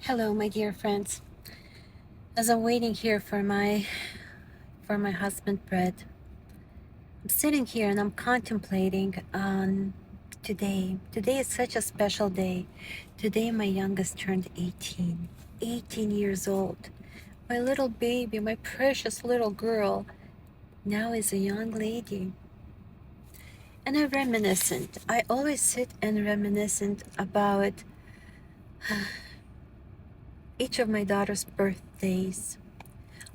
Hello, my dear friends. As I'm waiting here for my husband Brett, I'm sitting here and I'm contemplating on today. Today is such a special day. Today my youngest turned 18. 18 years old. My little baby, my precious little girl, now is a young lady. And I'm reminiscent. I always sit and reminiscent about each of my daughter's birthdays.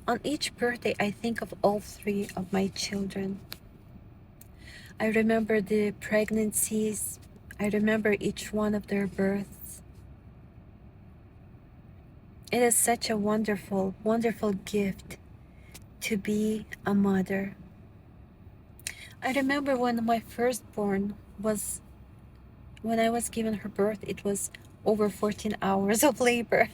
On each birthday, I think of all three of my children. I remember the pregnancies. I remember each one of their births. It is such a wonderful, wonderful gift to be a mother. I remember when my firstborn was, when I was given her birth, it was over 14 hours of labor.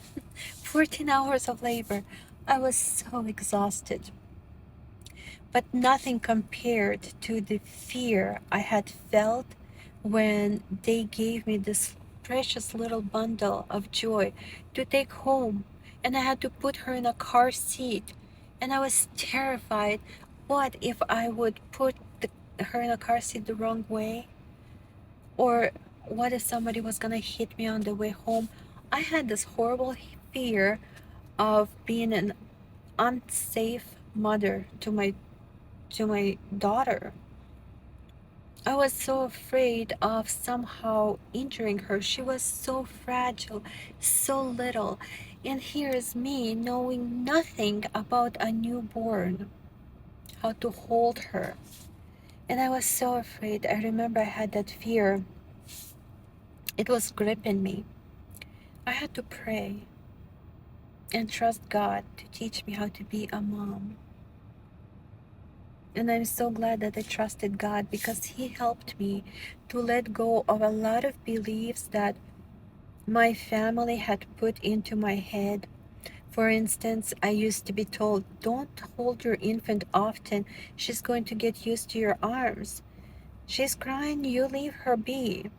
14 hours of labor. I was so exhausted. But nothing compared to the fear I had felt when they gave me this precious little bundle of joy to take home, and I had to put her in a car seat, and I was terrified. What if I would put her in a car seat the wrong way? Or what if somebody was gonna hit me on the way home? I had this horrible fear of being an unsafe mother to my daughter. I was so afraid of somehow injuring her. She was so fragile, so little. And here is me knowing nothing about a newborn, how to hold her. And I was so afraid. I remember I had that fear. It was gripping me. I had to pray and trust God to teach me how to be a mom. And I'm so glad that I trusted God because He helped me to let go of a lot of beliefs that my family had put into my head. For instance, I used to be told, don't hold your infant often. She's going to get used to your arms. She's crying, you leave her be.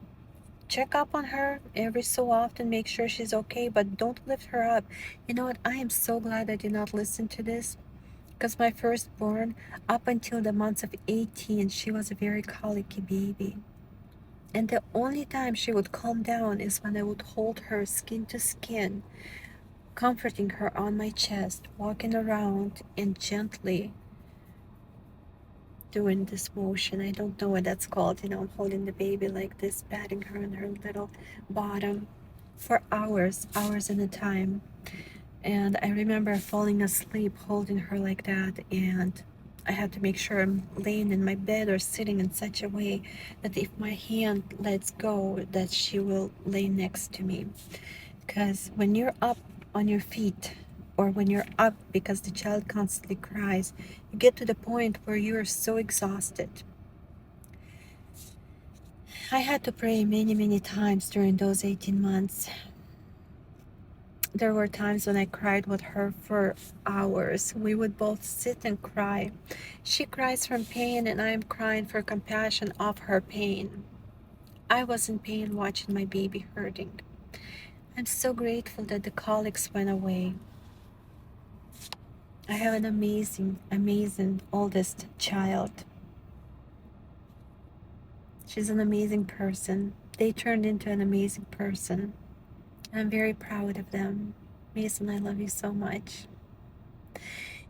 Check up on her every so often, make sure she's okay, but don't lift her up. You know what? I am so glad I did not listen to this. Because my firstborn, up until the months of 18, she was a very colicky baby. And the only time she would calm down is when I would hold her skin to skin, comforting her on my chest, walking around and gently doing this motion. I don't know what that's called, holding the baby like this, patting her on her little bottom for hours, hours at a time. And I remember falling asleep holding her like that, and I had to make sure I'm laying in my bed or sitting in such a way that if my hand lets go, that she will lay next to me. Because when you're up on your feet, or when you're up because the child constantly cries, you get to the point where you are so exhausted. I had to pray many, many times during those 18 months. There were times when I cried with her for hours. We would both sit and cry. She cries from pain and I am crying for compassion of her pain. I was in pain watching my baby hurting. I'm so grateful that the colics went away. I have an amazing, amazing oldest child. She's an amazing person. They turned into an amazing person. I'm very proud of them. Mason, I love you so much.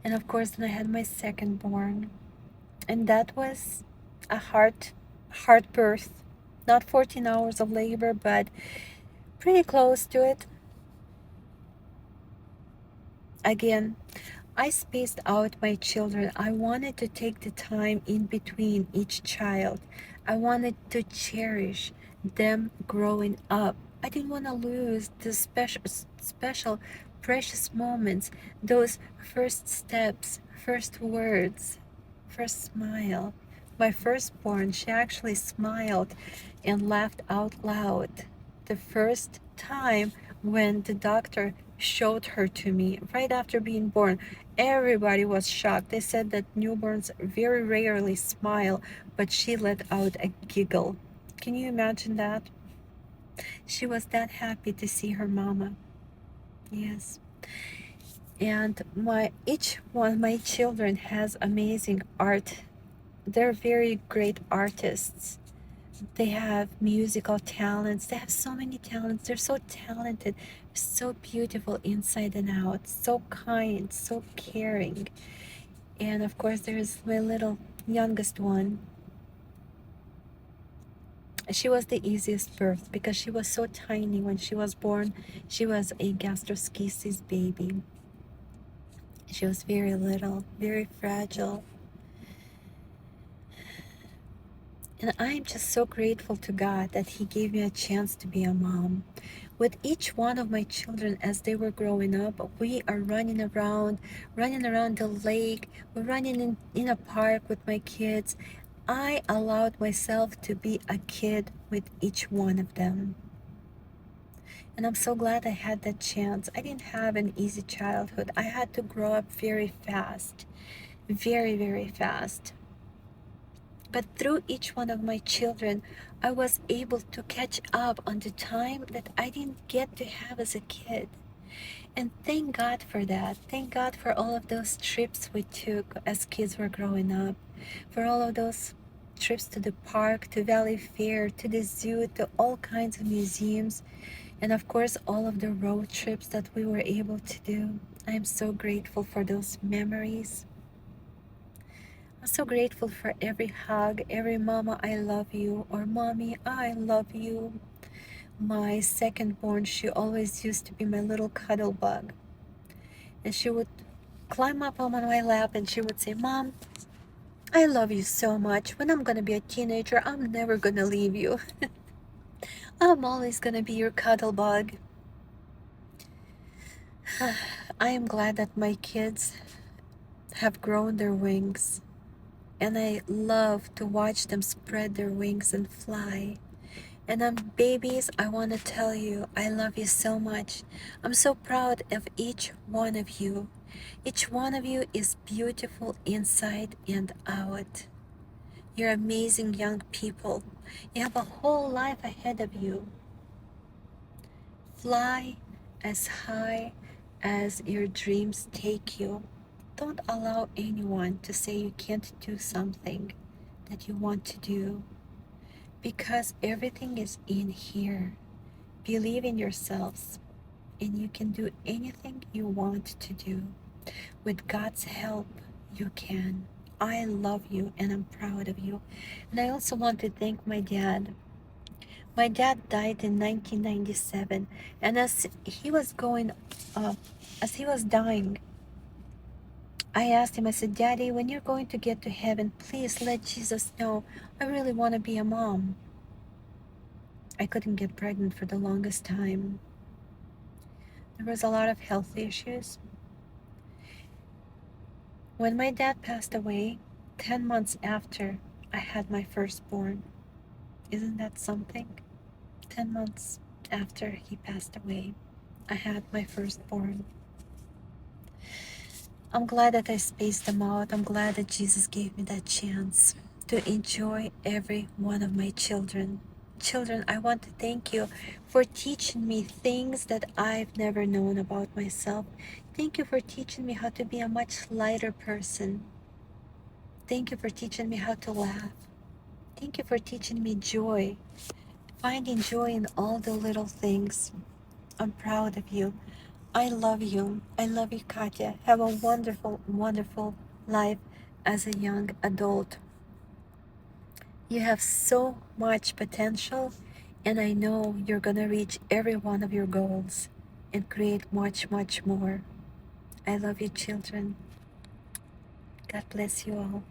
And of course, then I had my second born. And that was a heart birth. Not 14 hours of labor, but pretty close to it. Again, I spaced out my children. I wanted to take the time in between each child. I wanted to cherish them growing up. I didn't want to lose the special, precious moments, those first steps, first words, first smile. My firstborn, she actually smiled and laughed out loud the first time when the doctor showed her to me right after being born. Everybody was shocked. They said that newborns very rarely smile, but she let out a giggle. Can you imagine that? She was that happy to see her mama. Yes. And each one of my children has amazing art. They're very great artists. They have musical talents. They have so many talents. They're so talented, so beautiful inside and out, so kind, so caring. And of course, there's my little youngest one. She was the easiest birth because she was so tiny when she was born. She was a gastroschisis baby. She was very little, very fragile. And I'm just so grateful to God that He gave me a chance to be a mom. With each one of my children as they were growing up, we are running around the lake, we're running in a park with my kids. I allowed myself to be a kid with each one of them. And I'm so glad I had that chance. I didn't have an easy childhood. I had to grow up very fast, very, very fast. But through each one of my children, I was able to catch up on the time that I didn't get to have as a kid. And thank God for that. Thank God for all of those trips we took as kids were growing up, for all of those trips to the park, to Valley Fair, to the zoo, to all kinds of museums, and of course, all of the road trips that we were able to do. I'm so grateful for those memories. I'm so grateful for every hug, every mama, I love you, or mommy, I love you. My second born, she always used to be my little cuddle bug. And she would climb up on my lap and she would say, Mom, I love you so much. When I'm gonna be a teenager, I'm never gonna leave you. I'm always gonna be your cuddle bug. I am glad that my kids have grown their wings, and I love to watch them spread their wings and fly. And babies, I want to tell you, I love you so much. I'm so proud of each one of you. Each one of you is beautiful inside and out. You're amazing young people. You have a whole life ahead of you. Fly as high as your dreams take you. Don't allow anyone to say you can't do something that you want to do, because everything is in here. Believe in yourselves, and you can do anything you want to do. With God's help, you can. I love you and I'm proud of you. And I also want to thank my dad. My dad died in 1997, and as he was dying, I asked him, I said, Daddy, when you're going to get to heaven, please let Jesus know I really want to be a mom. I couldn't get pregnant for the longest time. There was a lot of health issues. When my dad passed away, 10 months after, I had my firstborn. Isn't that something? 10 months after he passed away, I had my firstborn. I'm glad that I spaced them out. I'm glad that Jesus gave me that chance to enjoy every one of my children. Children, I want to thank you for teaching me things that I've never known about myself. Thank you for teaching me how to be a much lighter person. Thank you for teaching me how to laugh. Thank you for teaching me joy, finding joy in all the little things. I'm proud of you. I love you. I love you, Katya. Have a wonderful, wonderful life as a young adult. You have so much potential, and I know you're going to reach every one of your goals and create much, much more. I love you, children. God bless you all.